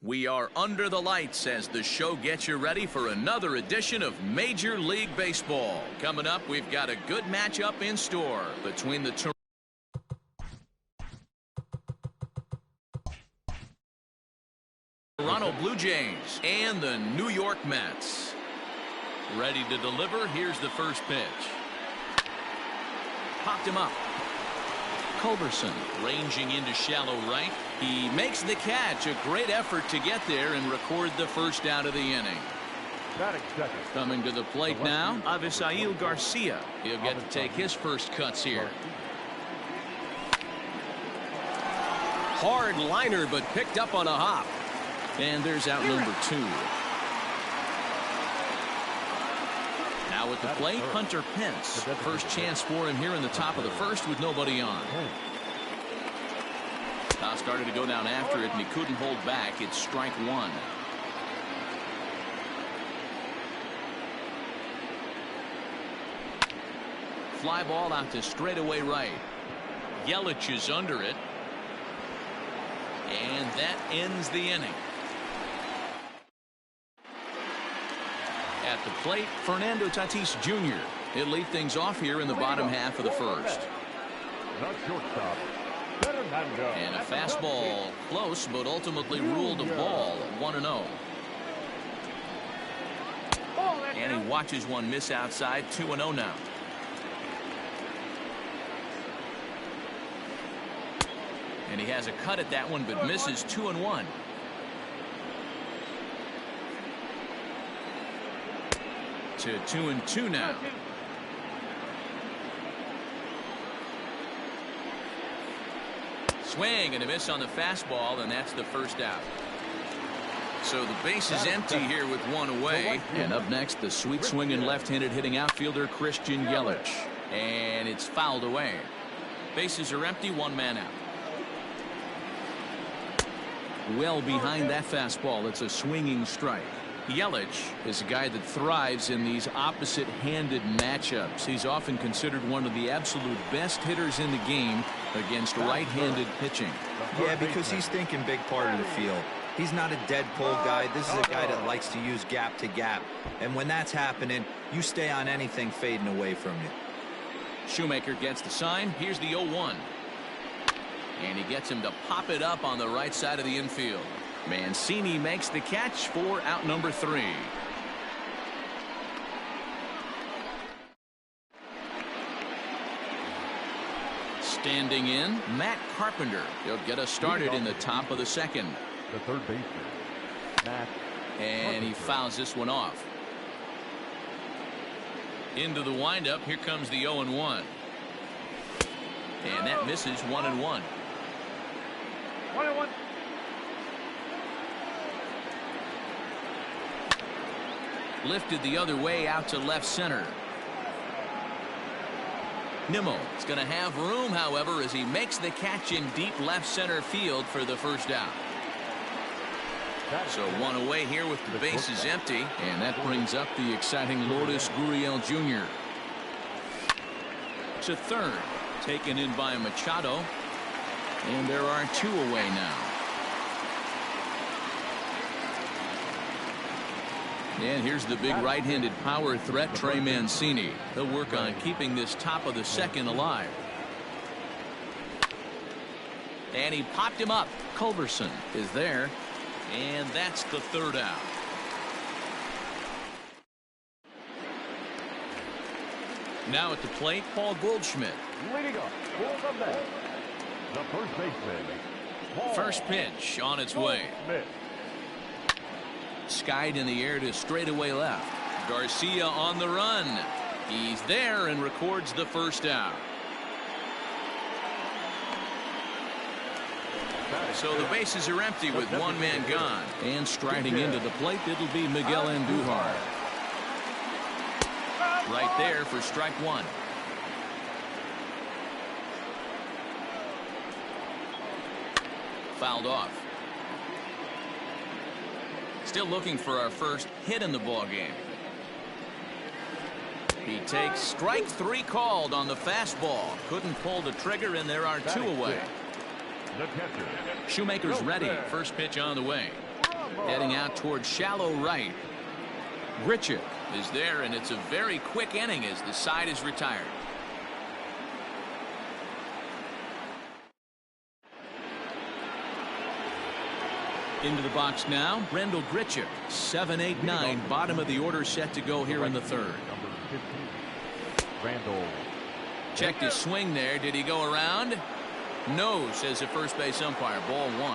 We are under the lights as the show gets you ready for another edition of Major League Baseball. Coming up, we've got a good matchup in store between the Toronto Blue Jays and the New York Mets. Ready to deliver. Here's the first pitch. Popped him up. Culberson ranging into shallow right. He makes the catch. A great effort to get there and record the first out of the inning. Coming to the plate now, Avisail Garcia. He'll get to take his first cuts here. Hard liner, but picked up on a hop. And there's out number 2. Now at the plate, Hunter Pence. First chance for him here in the top of the first with nobody on. Started to go down after it, and he couldn't hold back. It's strike 1. Fly ball out to straightaway right. Yelich is under it. And that ends the inning. At the plate, Fernando Tatis Jr. He'll lead things off here in the bottom half of the first. And a fastball close, but ultimately ruled a ball. 1-0. And he watches one miss outside. 2-0 now. And he has a cut at that one, but misses. 2-1. To 2-2 now. Swing and a miss on the fastball, and that's the first out. So the base is empty here with one away. And up next, the sweet swinging left-handed hitting outfielder Christian Yelich. And it's fouled away. Bases are empty, one man out. Well behind that fastball, it's a swinging strike. Yelich is a guy that thrives in these opposite-handed matchups. He's often considered one of the absolute best hitters in the game against right-handed pitching. Yeah, because he's thinking big part of the field. He's not a dead pull guy. This is a guy that likes to use gap to gap. And when that's happening, you stay on anything fading away from you. Shoemaker gets the sign. Here's the 0-1. And he gets him to pop it up on the right side of the infield. Mancini makes the catch for out number 3. Standing in, Matt Carpenter. He'll get us started in the top of the second. The third baseman, Matt. And he fouls this one off. Into the windup. Here comes the 0-1. And that misses. 1-1. 1-1. Lifted the other way out to left center. Nimmo is going to have room, however, as he makes the catch in deep left center field for the first out. So one away here with the bases empty, and that brings up the exciting Lourdes Gurriel Jr. to third, taken in by Machado, and there are 2 away now. And here's the big right-handed power threat, Trey Mancini. He'll work on keeping this top of the second alive. And he popped him up. Culberson is there. And that's the third out. Now at the plate, Paul Goldschmidt. Leading up, the first baseman. First pitch on its way. Skied in the air to straightaway left. Garcia on the run. He's there and records the first out. So the bases are empty with one man gone. And striding into the plate, it'll be Miguel Andujar. Right there for strike 1. Fouled off. Still looking for our first hit in the ball game. He takes strike 3 called on the fastball. Couldn't pull the trigger, and there are 2 away. Shoemaker's ready. First pitch on the way. out towards shallow right. Grichuk is there, and it's a very quick inning as the side is retired. Into the box now, Brendel Grichuk, 7-8-9, bottom of the order, set to go here in the third. Number 15, Brendel. Checked his swing there. Did he go around? No, says the first base umpire. Ball one.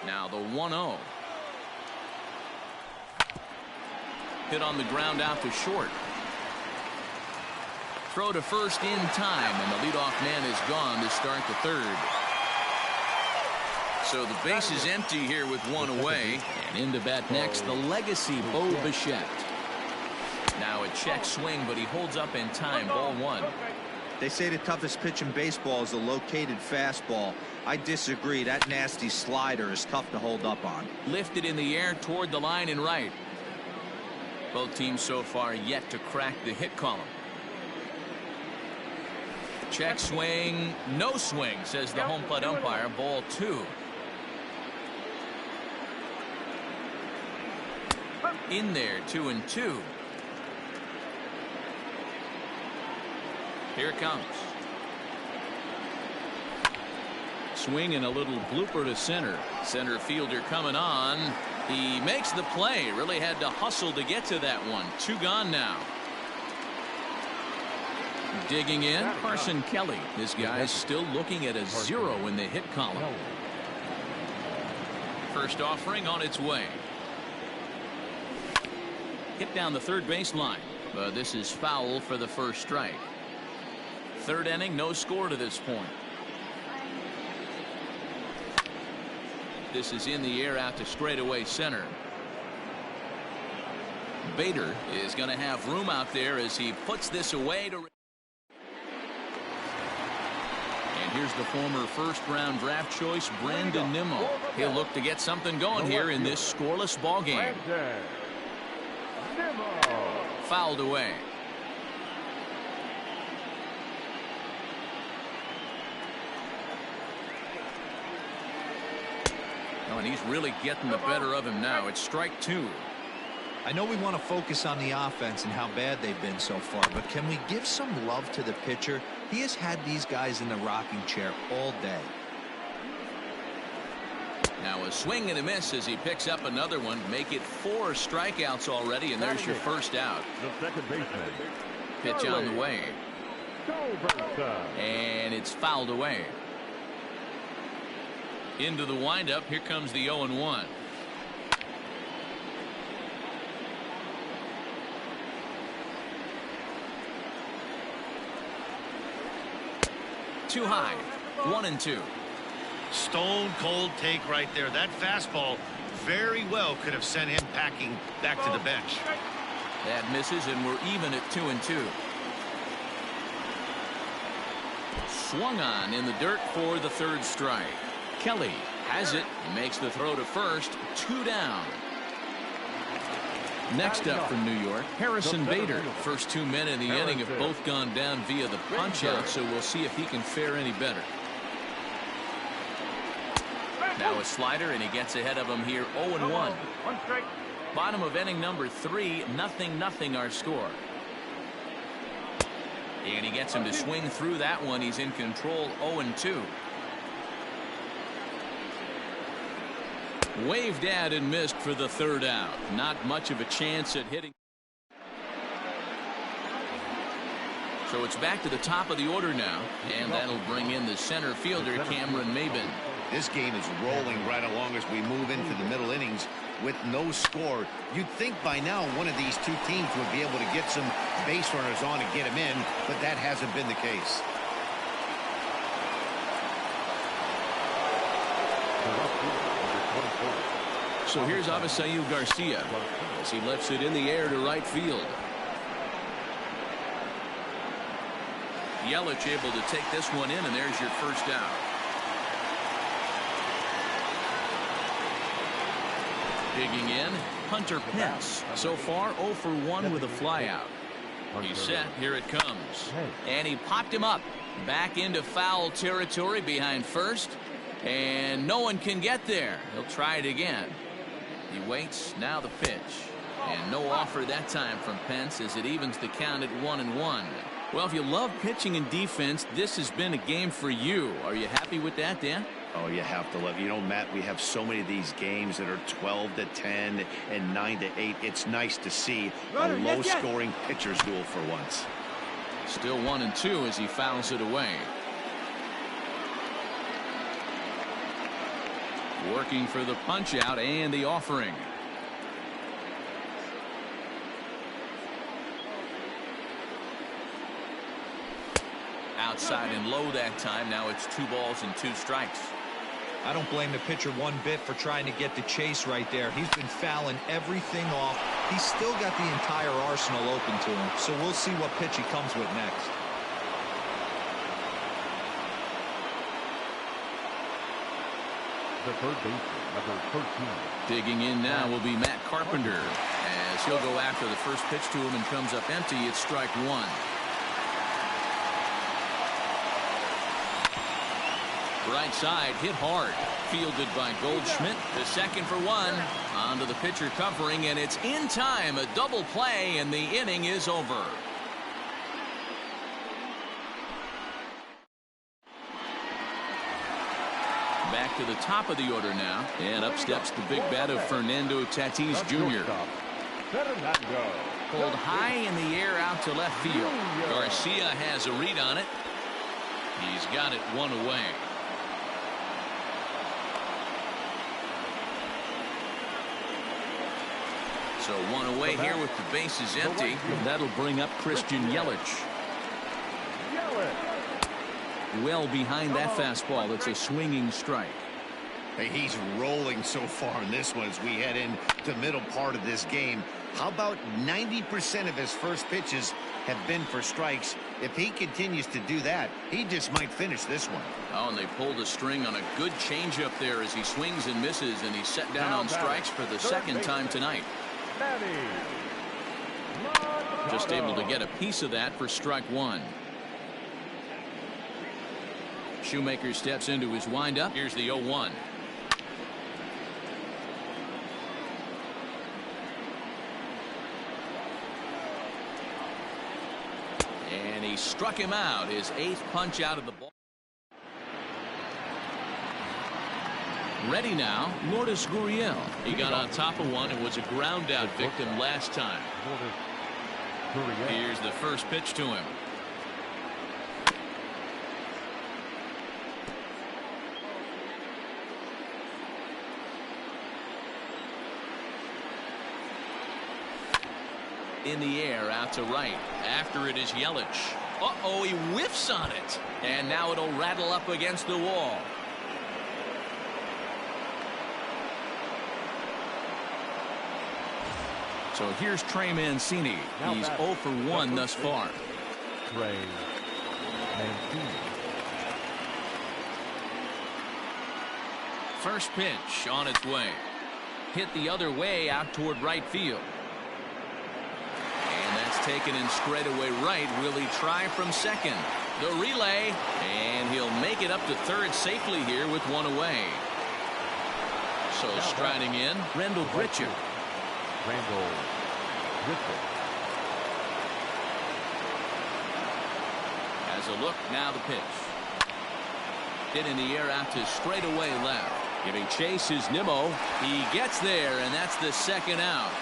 Now the 1-0. Hit on the ground out to short. Throw to first in time, and the leadoff man is gone to start the third. So the base is empty here with one away. And in to bat next, the legacy Bo Bichette. Now a check swing, but he holds up in time. Ball one. They say the toughest pitch in baseball is a located fastball. I disagree. That nasty slider is tough to hold up on. Lifted in the air toward the line and right. Both teams so far yet to crack the hit column. Check swing, no swing, says the home plate umpire. Ball two. In there, 2-2. Here it comes. Swing and a little blooper to center. Center fielder coming on. He makes the play. Really had to hustle to get to that one. Two gone now. Digging in, Carson Kelly. This guy is still looking at a 0 in the hit column. First offering on its way. Hit down the third baseline. But this is foul for the first strike. Third inning, no score to this point. This is in the air out to straightaway center. Bader is going to have room out there as he puts this away to. And here's the former first-round draft choice, Brandon Nimmo. He'll look to get something going here in this scoreless ball game. Fouled away. Oh, and he's really getting the better of him now. It's strike two. I know we want to focus on the offense and how bad they've been so far, but can we give some love to the pitcher? He has had these guys in the rocking chair all day. Now a swing and a miss as he picks up another one. Make it 4 strikeouts already, and there's your first out. The second baseman. Pitch on the way. And it's fouled away. Into the windup. Here comes the 0-1. Too high. 1-2. Stone cold take right there. That fastball very well could have sent him packing back to the bench. That misses, and we're even at 2-2. Swung on in the dirt for the third strike. Kelly has it. He makes the throw to first. 2 down. Next up from New York, Harrison Bader. First 2 men in the inning have both gone down via the punch-out, so we'll see if he can fare any better. Now a slider, and he gets ahead of him here. 0-1. Bottom of inning number 3. 0-0 our score. And he gets him to swing through that one. He's in control. 0-2. Waved at and missed for the third out. Not much of a chance at hitting. So it's back to the top of the order now, and that'll bring in the center fielder, Cameron Maybin. This game is rolling right along as we move into the middle innings with no score. You'd think by now one of these two teams would be able to get some base runners on and get them in, but that hasn't been the case. So here's Avisail Garcia as he lifts it in the air to right field. Yelich able to take this one in, and there's your first out. Digging in, Hunter Pence. So far 0 for 1 with a flyout. He's set. Here it comes. And he popped him up. Back into foul territory behind first. And no one can get there. He'll try it again. He waits. Now the pitch. And no offer that time from Pence as it evens the count at 1-1. Well, if you love pitching and defense, this has been a game for you. Are you happy with that, Dan? Oh, you have to love. You know, Matt, we have so many of these games that are 12-10 and 9-8. It's nice to see a low-scoring pitcher's duel for once. Still 1-2 as he fouls it away. Working for the punch out and the offering. Outside and low that time. Now it's 2 balls and 2 strikes. I don't blame the pitcher one bit for trying to get the chase right there. He's been fouling everything off. He's still got the entire arsenal open to him. So we'll see what pitch he comes with next. The third baseman, number 13. Digging in now will be Matt Carpenter as he'll go after the first pitch to him and comes up empty. It's strike 1. Right side hit hard, fielded by Goldschmidt. The second for 1. Onto the pitcher covering, and it's in time. A double play, and the inning is over. Back to the top of the order now, and up steps the big bat of Fernando Tatis Jr. Pulled high in the air out to left field. Garcia has a read on it. He's got it 1 away. So 1 away here with the bases empty. That'll bring up Christian Yelich. Well behind that fastball. It's a swinging strike. Hey, he's rolling so far in this one as we head into the middle part of this game. How about 90% of his first pitches have been for strikes? If he continues to do that, he just might finish this one. Oh, and they pulled a string on a good changeup there as he swings and misses, and he's set down on strikes for the second time tonight. Just able to get a piece of that for strike 1. Shoemaker steps into his windup. Here's the 0-1. And he struck him out. His 8th punch out of the ball. Ready now, Lourdes Gurriel. He got on top of one and was a ground out victim last time. Here's the first pitch to him. In the air out to right. After it is Yelich. Uh-oh, he whiffs on it. And now it'll rattle up against the wall. So here's Trey Mancini. He's 0 for 1 thus far. Trey Mancini. First pitch on its way. Hit the other way out toward right field. And that's taken in straightaway right. Will he try from second? The relay. And he'll make it up to third safely here with 1 away. So striding in, Rendell Grichuk. Randall Griffith. As a look, now the pitch. Hit in the air out to straightaway left. Giving chase is Nimmo. He gets there, and that's the second out.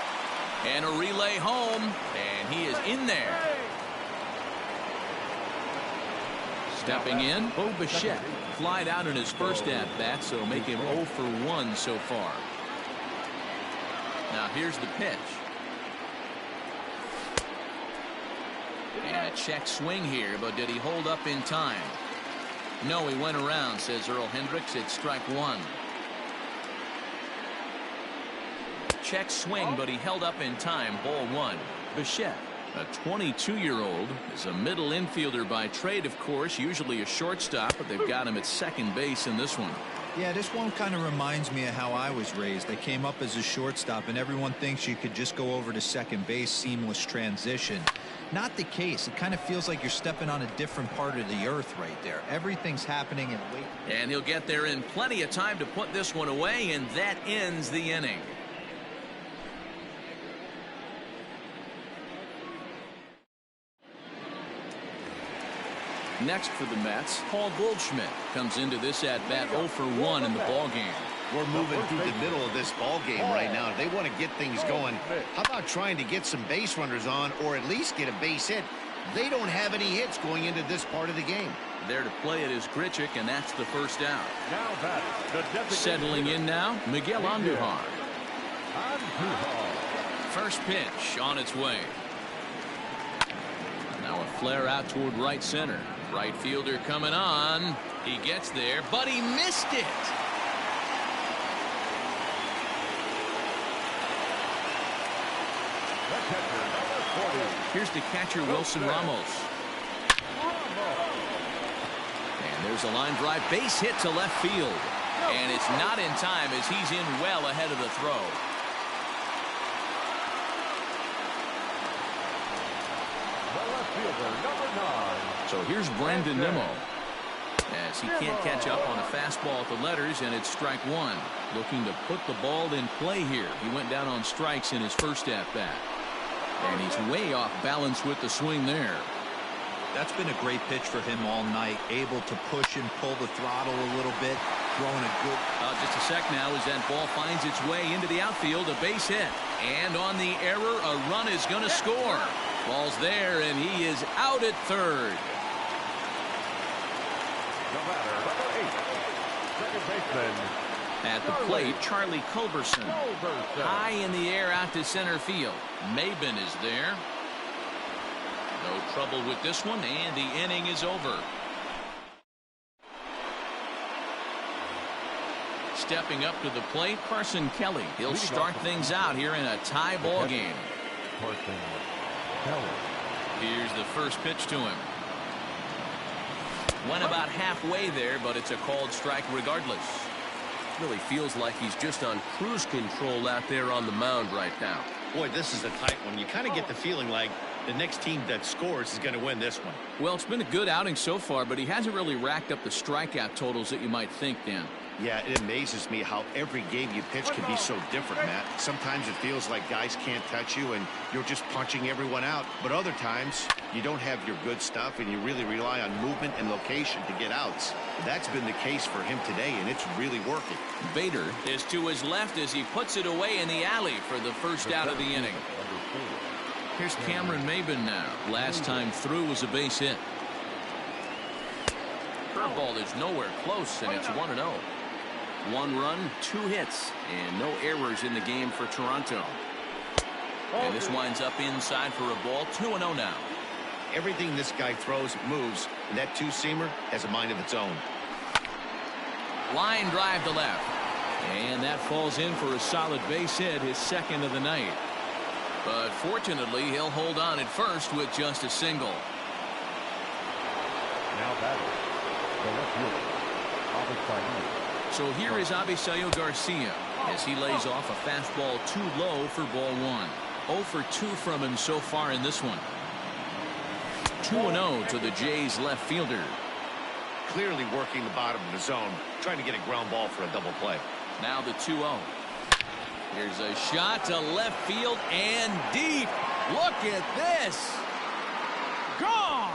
And a relay home, and he is in there. Stepping in, Bo Bichette. Flied out in his first at-bat, so make him 0 for 1 so far. Now here's the pitch. And a check swing here, but did he hold up in time? No, he went around, says Earl Hendricks. It's strike 1. Check swing, but he held up in time. Ball 1. Bichette, a 22-year-old, is a middle infielder by trade, of course, usually a shortstop, but they've got him at second base in this one. Yeah, this one kind of reminds me of how I was raised. I came up as a shortstop, and everyone thinks you could just go over to second base, seamless transition. Not the case. It kind of feels like you're stepping on a different part of the earth right there. Everything's happening in wait. And he'll get there in plenty of time to put this one away, and that ends the inning. Next for the Mets, Paul Goldschmidt comes into this at-bat 0 for 1 in the ballgame. We're moving through the middle of this ball game right now. If they want to get things going, how about trying to get some base runners on or at least get a base hit? They don't have any hits going into this part of the game. There to play it is Grichuk, and that's the first out. Settling in now, Miguel Andujar. First pitch on its way. Now a flare out toward right center. Right fielder coming on. He gets there, but he missed it. Here's the catcher, Wilson Ramos. And there's a line drive, base hit to left field. And it's not in time as he's in well ahead of the throw. So here's Brandon Nimmo. As he can't catch up on a fastball at the letters, and it's strike one. Looking to put the ball in play here. He went down on strikes in his first at-bat. And he's way off balance with the swing there. That's been a great pitch for him all night. Able to push and pull the throttle a little bit. Throwing a good... Just a sec now as that ball finds its way into the outfield. A base hit. And on the error, a run is going to score. Ball's there, and he is out at third. The batter, number 8, second baseman. At the plate, Charlie Culberson. High in the air out to center field. Maben is there. No trouble with this one, and the inning is over. Stepping up to the plate, Carson Kelly. He'll start things out here in a tie ball game. Carson Kelly. Here's the first pitch to him. Went about halfway there, but it's a called strike regardless. Really feels like he's just on cruise control out there on the mound right now. Boy, this is a tight one. You kind of get the feeling like the next team that scores is going to win this one. Well, it's been a good outing so far, but he hasn't really racked up the strikeout totals that you might think, Dan. Yeah, it amazes me how every game you pitch can be so different, Matt. Sometimes it feels like guys can't touch you and you're just punching everyone out. But other times, you don't have your good stuff and you really rely on movement and location to get outs. That's been the case for him today, and it's really working. Bader is to his left as he puts it away in the alley for the first out of the inning. Here's Cameron Maben now. Last time through was a base hit. Curveball is nowhere close, and it's 1-0. 1 run, 2 hits, and no errors in the game for Toronto. And this winds up inside for a ball. 2-0 now. Everything this guy throws moves, and that two-seamer has a mind of its own. Line drive to left. And that falls in for a solid base hit, his second of the night. But fortunately, he'll hold on at first with just a single. Now batting, the left fielder, Avisayo. So here is Avisayo Garcia as he lays off a fastball too low for ball 1. 0 for 2 from him so far in this one. 2-0 to the Jays left fielder. Clearly working the bottom of the zone, trying to get a ground ball for a double play. Now the 2-0. Here's a shot to left field and deep. Look at this. Gone.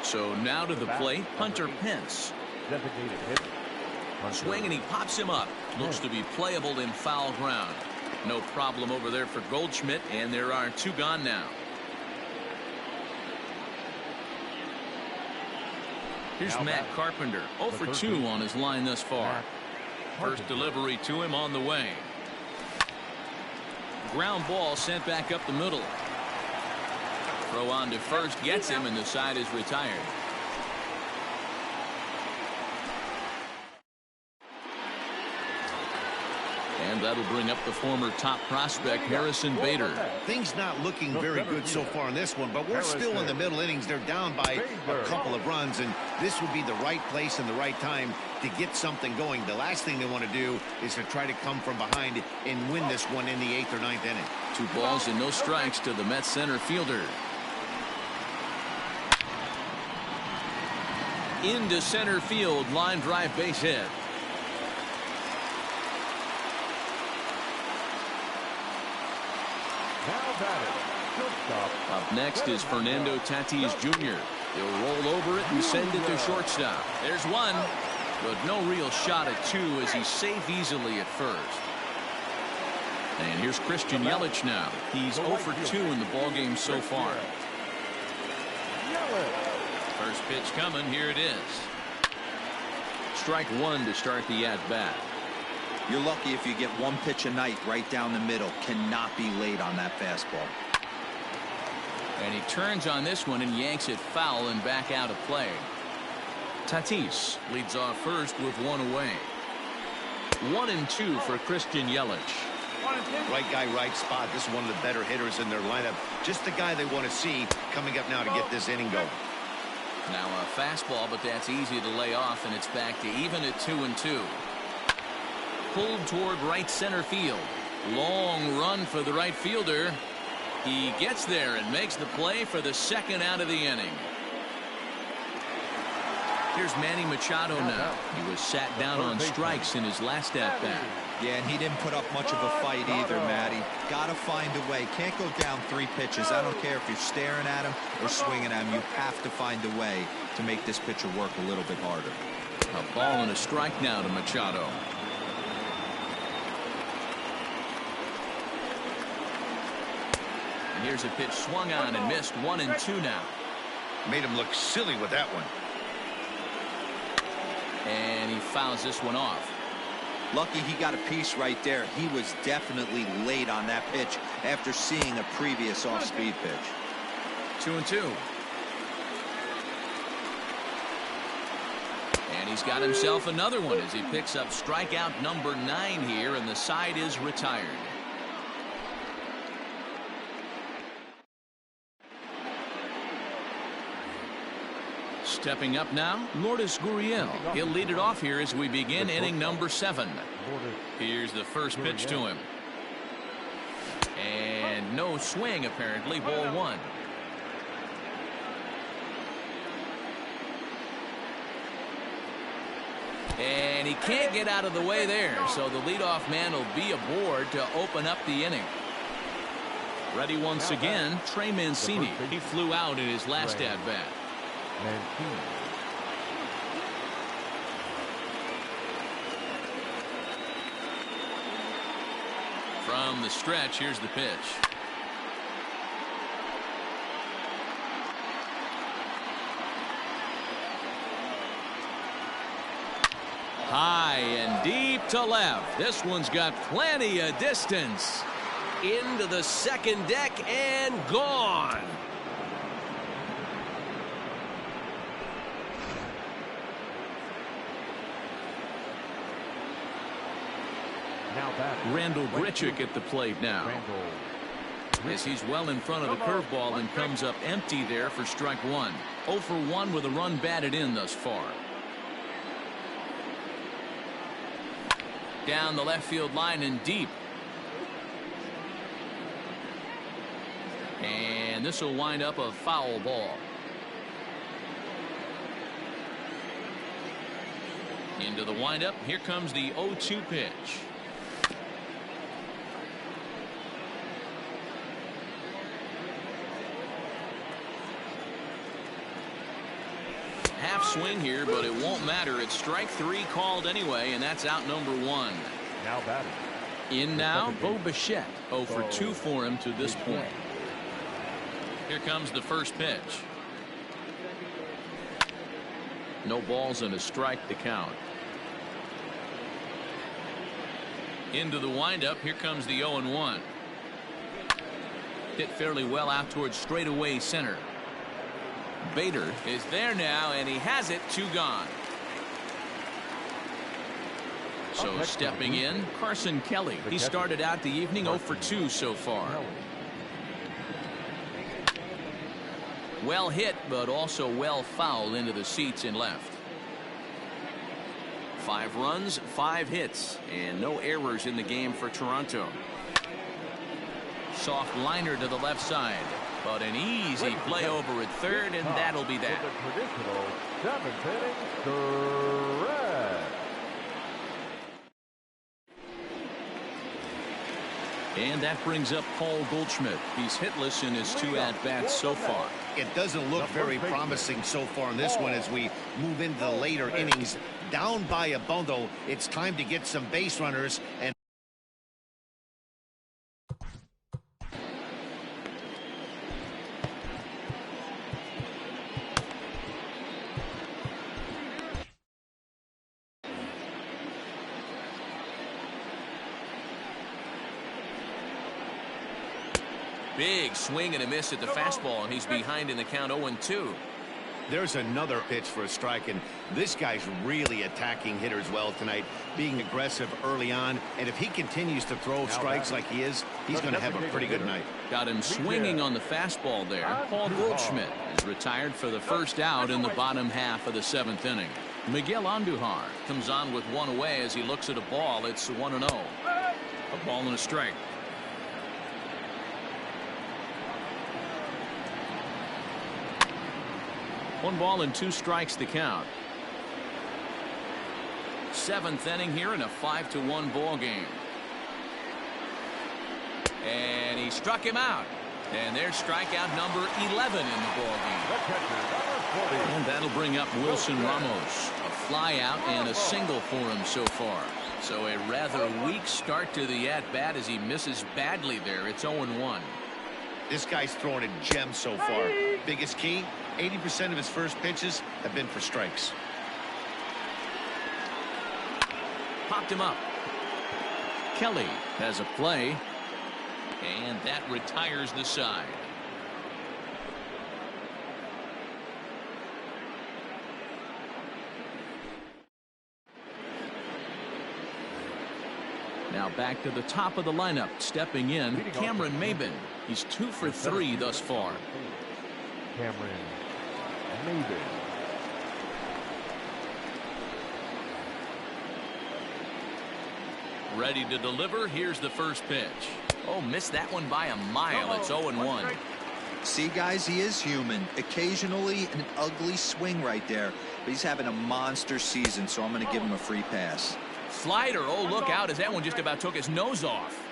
So now to the plate, Hunter Pence. Designated hitter. Swing, and he pops him up. Looks to be playable in foul ground. No problem over there for Goldschmidt, and there are 2 gone now. Here's Matt Carpenter, 0 for 2 on his line thus far. First delivery to him on the way. Ground ball sent back up the middle. Throw on to first, gets him, and the side is retired. And that'll bring up the former top prospect, Harrison Bader. Things not looking very good so far in this one, but we're still in the middle innings. They're down by a couple of runs, and this would be the right place and the right time to get something going. The last thing they want to do is to try to come from behind and win this one in the 8th or 9th inning. 2 balls and no strikes to the Mets center fielder. Into center field, line drive base hit. Up next is Fernando Tatis Jr. He'll roll over it and send it to shortstop. There's one, but no real shot at 2 as he's safe easily at first. And here's Christian Yelich now. He's 0 for 2 in the ballgame so far. First pitch coming. Here it is. Strike 1 to start the at-bat. You're lucky if you get 1 pitch a night right down the middle. Cannot be late on that fastball. And he turns on this one and yanks it foul and back out of play. Tatis leads off first with 1 away. 1-2 for Christian Yelich. Right guy, right spot. This is one of the better hitters in their lineup. Just the guy they want to see coming up now to get this inning going. Now a fastball, but that's easy to lay off, and it's back to even at 2-2. Pulled toward right center field. Long run for the right fielder. He gets there and makes the play for the 2nd out of the inning. Here's Manny Machado now. He was sat down on strikes in his last at-bat. Yeah, and he didn't put up much of a fight either, Matty. Gotta find a way. Can't go down 3 pitches. I don't care if you're staring at him or swinging at him. You have to find a way to make this pitcher work a little bit harder. A ball and a strike now to Machado. And here's a pitch swung on and missed. 1-2 now. Made him look silly with that one. And he fouls this one off. Lucky he got a piece right there. He was definitely late on that pitch after seeing a previous off-speed pitch. 2-2. And he's got himself another one as he picks up strikeout number 9 here, and the side is retired. Stepping up now, Lourdes Gurriel. He'll lead it off here as we begin inning number 7. Here's the first pitch to him. And no swing, apparently. Ball 1. And he can't get out of the way there, so the leadoff man will be aboard to open up the inning. Ready once again, Trey Mancini. He flew out in his last at-bat. From the stretch, here's the pitch. High and deep to left. This one's got plenty of distance. Into the second deck and gone. Randall Grichuk at the plate now. As he's well in front of the curveball and comes up empty there for strike 1. 0 for 1 with a run batted in thus far. Down the left field line and deep. And this will wind up a foul ball. Into the windup. Here comes the 0-2 pitch. Half swing here, but it won't matter. It's strike 3 called anyway, and that's out number 1. Now batting. In now, Bo Bichette. 0 for 2 for him to this point. Here comes the first pitch. No balls and a strike to count. Into the windup. Here comes the 0-1. Hit fairly well out towards straightaway center. Bader is there now, and he has it. 2 gone. So stepping in, Carson Kelly. He started out the evening 0 for 2 so far. Well hit, but also well fouled into the seats in left. 5 runs, 5 hits, and no errors in the game for Toronto. Soft liner to the left side, but an easy play over at third, and that'll be that. The traditional 7th inning stretch. And that brings up Paul Goldschmidt. He's hitless in his 2 at-bats so far. It doesn't look very promising so far in this one as we move into the later innings. Down by a bundle, it's time to get some base runners. And big swing and a miss at the fastball, and he's behind in the count 0-2. there's another pitch for a strike, and this guy's really attacking hitters well tonight, being aggressive early on. And if he continues to throw strikes like he is, he's going to have a pretty good night. Got him swinging on the fastball there. Paul Goldschmidt is retired for the first out in the bottom half of the 7th inning. Miguel Andujar comes on with 1 away as he looks at a ball. It's 1-0. A ball and a strike. 1 ball and 2 strikes the count. 7th inning here in a 5-1 ball game. And he struck him out. And there's strikeout number 11 in the ball game. And that'll bring up Wilson Ramos. A fly out and a single for him so far. So a rather weak start to the at-bat as he misses badly there. It's 0-1. This guy's throwing a gem so far. Biggest key, 80% of his first pitches have been for strikes. Popped him up. Kelly has a play. And that retires the side. Now back to the top of the lineup. Stepping in, Cameron Maybin. He's 2 for 3 thus far. Cameron Maybin. Ready to deliver. Here's the first pitch. Oh, missed that one by a mile. It's 0-1. See, guys, he is human. Occasionally an ugly swing right there, but he's having a monster season, so I'm going to give him a free pass. Slider. Oh, look out, as that one just about took his nose off.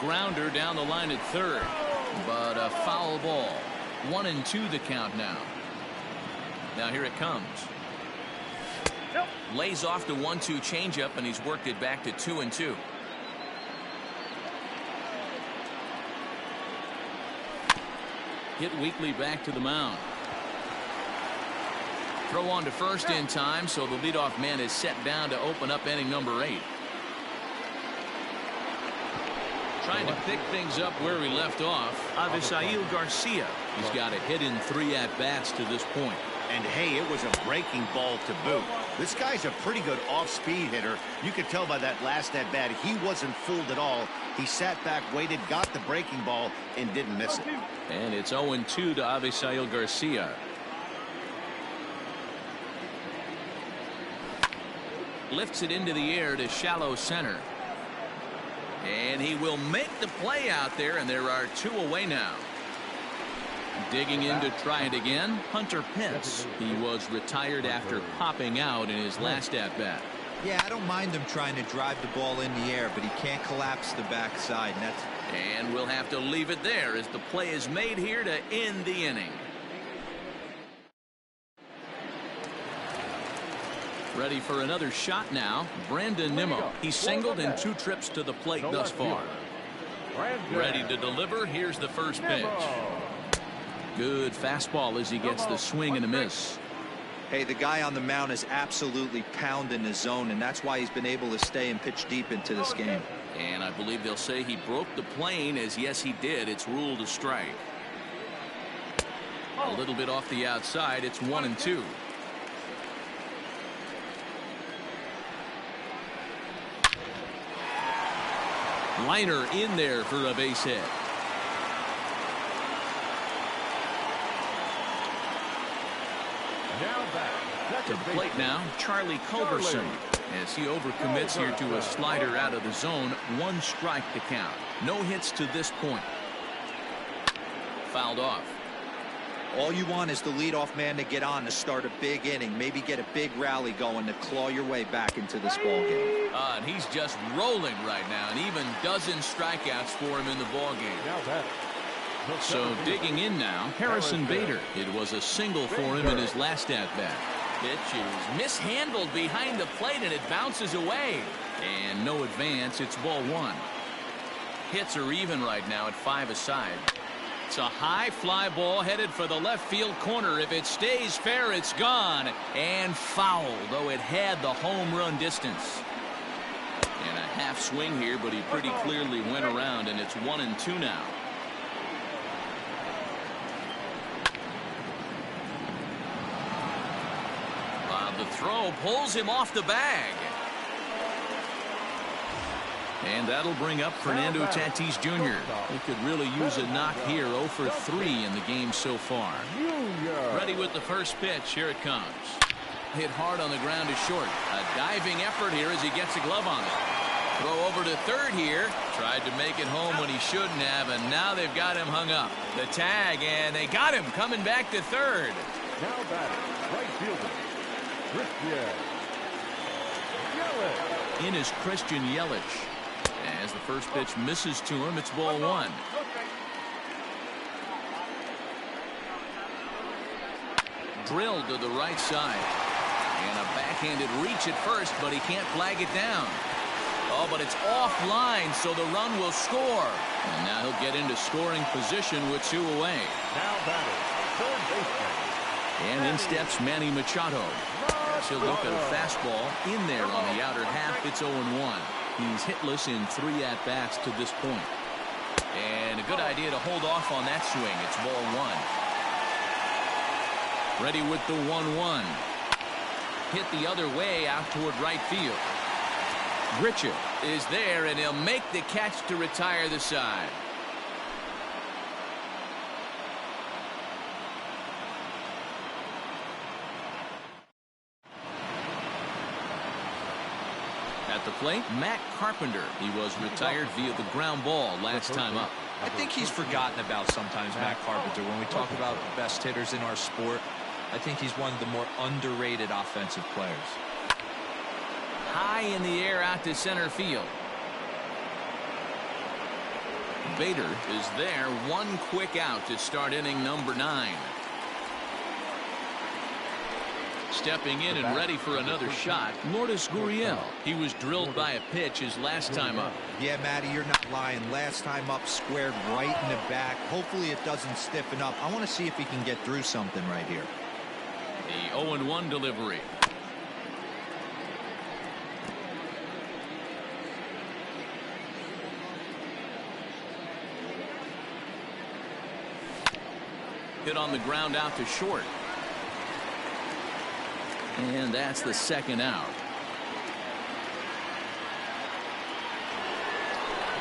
Grounder down the line at third, but a foul ball. 1-2 the count now. Now here it comes. Lays off the 1-2 changeup, and he's worked it back to 2-2. Hit weakly back to the mound. Throw on to first in time, so the leadoff man is set down to open up inning number 8. Trying to pick things up where he left off, Avisail Garcia. He's got a hit in 3 at-bats to this point. And hey, it was a breaking ball to boot. This guy's a pretty good off-speed hitter. You could tell by that last at-bat he wasn't fooled at all. He sat back, waited, got the breaking ball, and didn't miss it. And it's 0-2 to Avisail Garcia. Lifts it into the air to shallow center. And he will make the play out there, and there are 2 away now. Digging in to try it again, Hunter Pence. He was retired after popping out in his last at-bat. Yeah, I don't mind him trying to drive the ball in the air, but he can't collapse the backside. And we'll have to leave it there as the play is made here to end the inning. Ready for another shot now, Brandon Nimmo. He's singled in 2 trips to the plate thus far. Ready to deliver. Here's the first pitch. Good fastball as he gets the swing and a miss. Hey, the guy on the mound is absolutely pounding the zone, and that's why he's been able to stay and pitch deep into this game. And I believe they'll say he broke the plane, as yes, he did. It's ruled a strike. A little bit off the outside. It's 1-2. Liner in there for a base hit. Now back. To the plate now, Charlie Culberson. As he overcommits here to a slider out of the zone. 1 strike to count. No hits to this point. Fouled off. All you want is the leadoff man to get on to start a big inning. Maybe get a big rally going to claw your way back into this ball game. And he's just rolling right now, and even dozen strikeouts for him in the ball game. Now back. So digging in now, Harrison Bader. It was a single for him in his last at-bat. Pitch is mishandled behind the plate, and it bounces away. And no advance. It's ball 1. Hits are even right now at 5 aside. It's a high fly ball headed for the left field corner. If it stays fair, it's gone. And foul, though it had the home run distance. And a half swing here, but he pretty clearly went around, and it's 1-2 now. The throw pulls him off the bag. And that'll bring up Fernando Tatis Jr. He could really use a knock here. 0 for 3 in the game so far. Ready with the first pitch. Here it comes. Hit hard on the ground to short. A diving effort here as he gets a glove on it. Throw over to third here. Tried to make it home when he shouldn't have, and now they've got him hung up. The tag, and they got him coming back to third. Now batting, right fielder, Christian Yelich. In is Christian Yelich. As the first pitch misses to him, it's ball 1. Drilled to the right side. And a backhanded reach at first, but he can't flag it down. Oh, but it's offline, so the run will score. And now he'll get into scoring position with 2 away. Now batting, third baseman. And in steps Manny Machado. As he'll look at a fastball in there on the outer half. It's 0-1. He's hitless in 3 at-bats to this point. And a good idea to hold off on that swing. It's ball 1. Ready with the 1-1. Hit the other way out toward right field. Grichuk is there, and he'll make the catch to retire the side. At the plate, Matt Carpenter. He was retired via the ground ball last time up. I think he's forgotten about sometimes, Matt Carpenter. When we talk about the best hitters in our sport, I think he's one of the more underrated offensive players. High in the air out to center field. Bader is there. 1 quick out to start inning number 9. Stepping in and ready for another shot, Lourdes Gurriel. He was drilled by a pitch his last time up. Yeah, Matty, you're not lying. Last time up, squared right in the back. Hopefully it doesn't stiffen up. I want to see if he can get through something right here. The 0-1 delivery. Hit on the ground out to short. And that's the second out.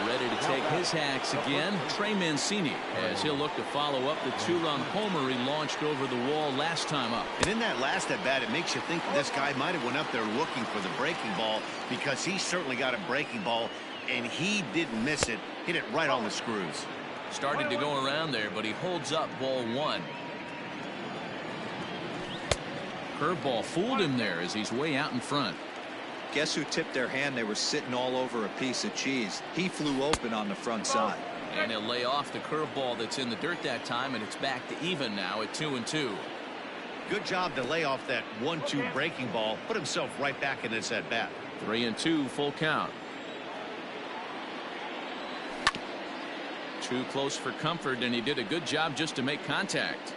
Ready to take his hacks again, Trey Mancini, as he'll look to follow up the 2-run homer he launched over the wall last time up. And in that last at-bat, it makes you think this guy might have went up there looking for the breaking ball, because he certainly got a breaking ball, and he didn't miss it. Hit it right on the screws. Started to go around there, but he holds up ball 1. Curveball fooled him there as he's way out in front. Guess who tipped their hand? They were sitting all over a piece of cheese. He flew open on the front side. And he'll lay off the curveball that's in the dirt that time, and it's back to even now at 2-2. Good job to lay off that 1-2 breaking ball. Put himself right back in this at-bat. 3-2 full count. Too close for comfort, and he did a good job just to make contact.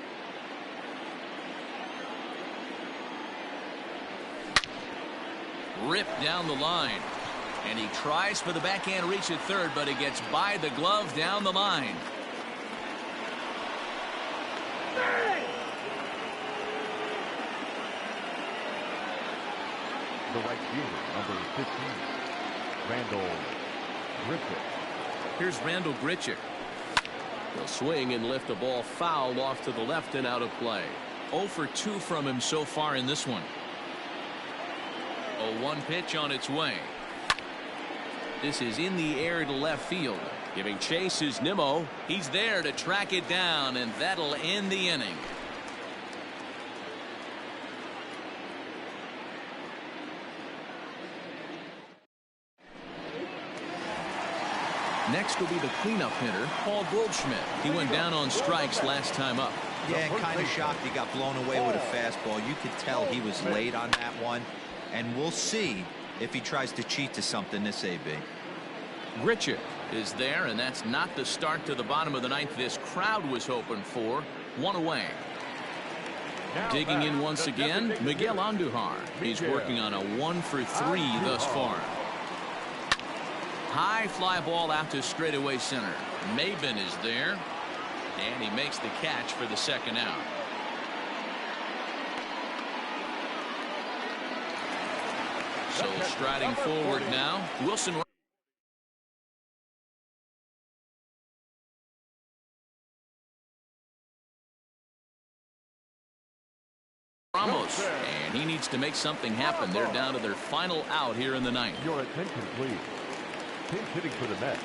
Ripped down the line, and he tries for the backhand reach at third, but it gets by the glove down the line. The right fielder, number 15, Randall Griffith. Here's Randall Grichuk. He'll swing and lift the ball foul off to the left and out of play. 0 for 2 from him so far in this one. 0-1 pitch on its way. This is in the air to left field. Giving chase is Nimmo. He's there to track it down, and that'll end the inning. Next will be the cleanup hitter, Paul Goldschmidt. He went down on strikes last time up. Yeah, kind of shocked he got blown away with a fastball. You could tell he was late on that one. And we'll see if he tries to cheat to something this AB. Grichuk is there, and that's not the start to the bottom of the ninth this crowd was hoping for. 1 away. Digging in once again, Miguel Andujar. He's working on a 1 for 3 thus far. High fly ball out to straightaway center. Maben is there, and he makes the catch for the second out. So striding forward now, Wilson Ramos, and he needs to make something happen. They're down to their final out here in the ninth. Your attention, please. Pinch hitting for the Mets.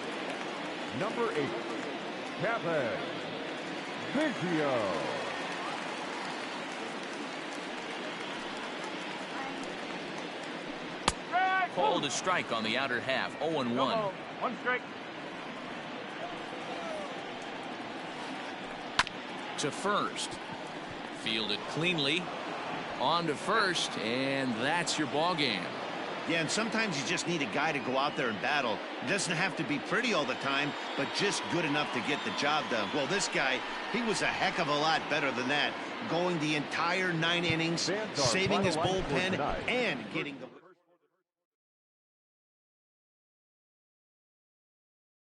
Number 8, Kevin Biggio. Called a strike on the outer half. 0-1. 1 strike. To first. Fielded cleanly. On to first, and that's your ball game. Yeah, and sometimes you just need a guy to go out there and battle. It doesn't have to be pretty all the time, but just good enough to get the job done. Well, this guy, he was a heck of a lot better than that. Going the entire 9 innings, saving his bullpen, and getting the win.